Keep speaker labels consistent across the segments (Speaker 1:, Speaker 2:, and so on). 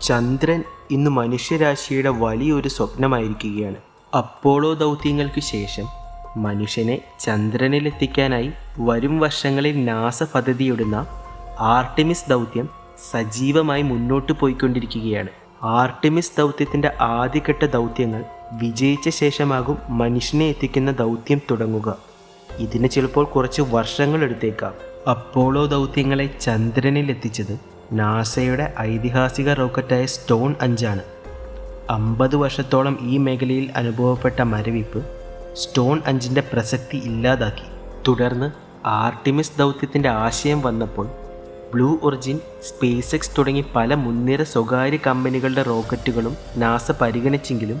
Speaker 1: ചന്ദ്രൻ ഇന്ന് മനുഷ്യരാശിയുടെ വലിയൊരു സ്വപ്നമായിരിക്കുകയാണ്. അപ്പോളോ ദൗത്യങ്ങൾക്ക് ശേഷം മനുഷ്യനെ ചന്ദ്രനിലെത്തിക്കാനായി വരും വർഷങ്ങളിൽ നാസ പദ്ധതിയിടുന്ന ആർട്ടിമിസ് ദൗത്യം സജീവമായി മുന്നോട്ട് പോയിക്കൊണ്ടിരിക്കുകയാണ്. ആർട്ടിമിസ് ദൗത്യത്തിൻ്റെ ആദ്യഘട്ട ദൗത്യങ്ങൾ വിജയിച്ച ശേഷമാകും മനുഷ്യനെ എത്തിക്കുന്ന ദൗത്യം തുടങ്ങുക. ഇതിന് ചിലപ്പോൾ കുറച്ച് വർഷങ്ങളെടുത്തേക്കാം. അപ്പോളോ ദൗത്യങ്ങളെ ചന്ദ്രനിൽ എത്തിച്ചത് നാസയുടെ ഐതിഹാസിക റോക്കറ്റായ സ്റ്റോൺ 5 ആണ്. 50 വർഷത്തോളം ഈ മേഖലയിൽ അനുഭവപ്പെട്ട മരവിപ്പ് സ്റ്റോൺ 5ൻ്റെ പ്രസക്തി ഇല്ലാതാക്കി. തുടർന്ന് ആർട്ടിമിസ് ദൗത്യത്തിൻ്റെ ആശയം വന്നപ്പോൾ ബ്ലൂ ഒറിജിൻ, സ്പേസ് എക്സ് തുടങ്ങി പല മുൻനിര സ്വകാര്യ കമ്പനികളുടെ റോക്കറ്റുകളും നാസ പരിഗണിച്ചെങ്കിലും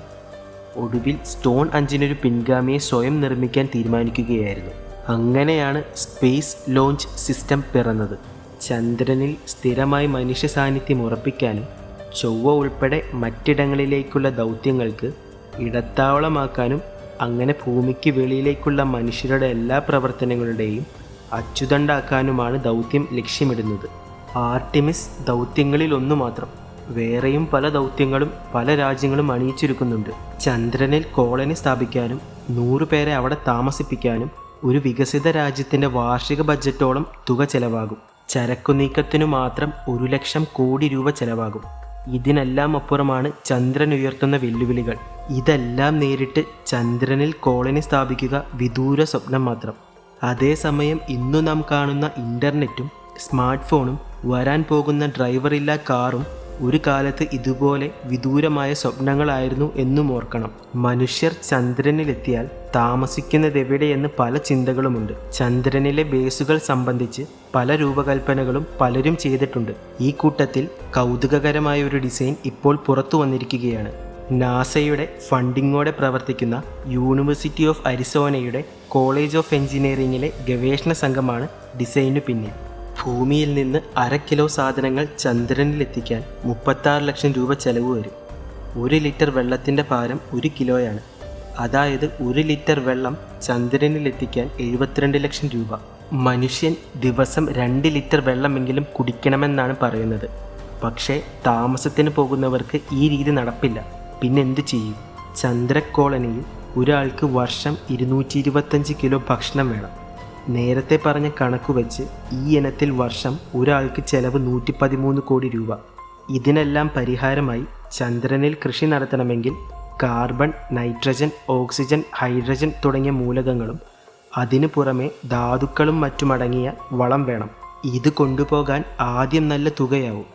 Speaker 1: ഒടുവിൽ സ്റ്റോൺ 5നൊരു പിൻഗാമിയെ സ്വയം നിർമ്മിക്കാൻ തീരുമാനിക്കുകയായിരുന്നു. അങ്ങനെയാണ് സ്പേസ് ലോഞ്ച് സിസ്റ്റം പിറന്നത്. ചന്ദ്രനിൽ സ്ഥിരമായി മനുഷ്യ സാന്നിധ്യം ഉറപ്പിക്കാനും ചൊവ്വ ഉൾപ്പെടെ മറ്റിടങ്ങളിലേക്കുള്ള ദൗത്യങ്ങൾക്ക് ഇടത്താവളമാക്കാനും അങ്ങനെ ഭൂമിക്ക് വെളിയിലേക്കുള്ള മനുഷ്യരുടെ എല്ലാ പ്രവർത്തനങ്ങളുടെയും അച്ചുതണ്ടാക്കാനുമാണ് ദൗത്യം ലക്ഷ്യമിടുന്നത്. ആർട്ടിമിസ് ദൗത്യങ്ങളിൽ ഒന്നു മാത്രം, വേറെയും പല ദൗത്യങ്ങളും പല രാജ്യങ്ങളും അണിയിച്ചൊരുക്കുന്നുണ്ട്. ചന്ദ്രനിൽ കോളനി സ്ഥാപിക്കാനും 100 പേരെ അവിടെ താമസിപ്പിക്കാനും ഒരു വികസിത രാജ്യത്തിൻ്റെ വാർഷിക ബഡ്ജറ്റോളം തുക ചെലവാകും. ചരക്കു നീക്കത്തിനു മാത്രം 1,00,000 കോടി രൂപ ചെലവാകും. ഇതിനെല്ലാം അപ്പുറമാണ് ചന്ദ്രൻ ഉയർത്തുന്ന വെല്ലുവിളികൾ. ഇതെല്ലാം നേരിട്ട് ചന്ദ്രനിൽ കോളനി സ്ഥാപിക്കുക വിദൂര സ്വപ്നം മാത്രം. അതേസമയം ഇന്നു നാം കാണുന്ന ഇൻ്റർനെറ്റും സ്മാർട്ട് ഫോണും വരാൻ പോകുന്ന ഡ്രൈവറില്ലാ കാറും ഒരു കാലത്ത് ഇതുപോലെ വിദൂരമായ സ്വപ്നങ്ങളായിരുന്നു എന്നും ഓർക്കണം. മനുഷ്യർ ചന്ദ്രനിലെത്തിയാൽ താമസിക്കുന്നതെവിടെയെന്ന് പല ചിന്തകളുമുണ്ട്. ചന്ദ്രനിലെ ബേസുകൾ സംബന്ധിച്ച് പല രൂപകൽപ്പനകളും പലരും ചെയ്തിട്ടുണ്ട്. ഈ കൂട്ടത്തിൽ കൗതുകകരമായ ഒരു ഡിസൈൻ ഇപ്പോൾ പുറത്തു വന്നിരിക്കുകയാണ്. നാസയുടെ ഫണ്ടിങ്ങോടെ പ്രവർത്തിക്കുന്ന യൂണിവേഴ്സിറ്റി ഓഫ് അരിസോണയുടെ കോളേജ് ഓഫ് എഞ്ചിനീയറിംഗിലെ ഗവേഷണ സംഘമാണ് ഡിസൈനു പിന്നിൽ. ഭൂമിയിൽ നിന്ന് 1/2 കിലോ സാധനങ്ങൾ ചന്ദ്രനിലെത്തിക്കാൻ 36 ലക്ഷം രൂപ ചെലവ് വരും. 1 ലിറ്റർ വെള്ളത്തിൻ്റെ ഭാരം 1 കിലോയാണ്. അതായത് 1 ലിറ്റർ വെള്ളം ചന്ദ്രനിലെത്തിക്കാൻ 72 ലക്ഷം രൂപ. മനുഷ്യൻ ദിവസം 2 ലിറ്റർ വെള്ളമെങ്കിലും കുടിക്കണമെന്നാണ് പറയുന്നത്. പക്ഷേ താമസത്തിന് പോകുന്നവർക്ക് ഈ രീതി നടപ്പില്ല. പിന്നെന്തു ചെയ്യും? ചന്ദ്രക്കോളനിയിൽ ഒരാൾക്ക് വർഷം 225 കിലോ ഭക്ഷണം വേണം. നേരത്തെ പറഞ്ഞ കണക്ക് വെച്ച് ഈ ഇനത്തിൽ വർഷം ഒരാൾക്ക് ചെലവ് 113 കോടി രൂപ. ഇതിനെല്ലാം പരിഹാരമായി ചന്ദ്രനിൽ കൃഷി നടത്തണമെങ്കിൽ കാർബൺ, നൈട്രജൻ, ഓക്സിജൻ, ഹൈഡ്രജൻ തുടങ്ങിയ മൂലകങ്ങളും അതിനു പുറമെ ധാതുക്കളും മറ്റുമടങ്ങിയ വളം വേണം. ഇത് കൊണ്ടുപോകാൻ ആദ്യം നല്ല തുകയാവും.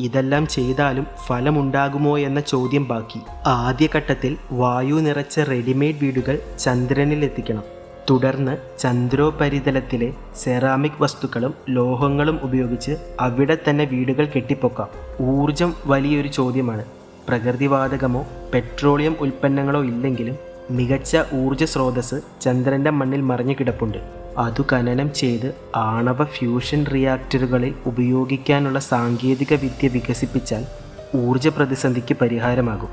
Speaker 1: ഇതെല്ലാം ചെയ്താലും ഫലമുണ്ടാകുമോ എന്ന ചോദ്യം ബാക്കി. ആദ്യഘട്ടത്തിൽ വായു നിറച്ച റെഡിമെയ്ഡ് വീടുകൾ ചന്ദ്രനിൽ എത്തിക്കണം. തുടർന്ന് ചന്ദ്രോപരിതലത്തിലെ സെറാമിക് വസ്തുക്കളും ലോഹങ്ങളും ഉപയോഗിച്ച് അവിടെ തന്നെ വീടുകൾ കെട്ടിപ്പൊക്കാം. ഊർജം വലിയൊരു ചോദ്യമാണ്. പ്രകൃതിവാതകമോ പെട്രോളിയം ഉൽപ്പന്നങ്ങളോ ഇല്ലെങ്കിലും മികച്ച ഊർജ സ്രോതസ് ചന്ദ്രൻ്റെ മണ്ണിൽ മറിഞ്ഞു കിടപ്പുണ്ട്. അതു ഖനനം ചെയ്ത് ആണവ ഫ്യൂഷൻ റിയാക്ടറുകളിൽ ഉപയോഗിക്കാനുള്ള സാങ്കേതിക വിദ്യ വികസിപ്പിച്ചാൽ ഊർജ പ്രതിസന്ധിക്ക് പരിഹാരമാകും.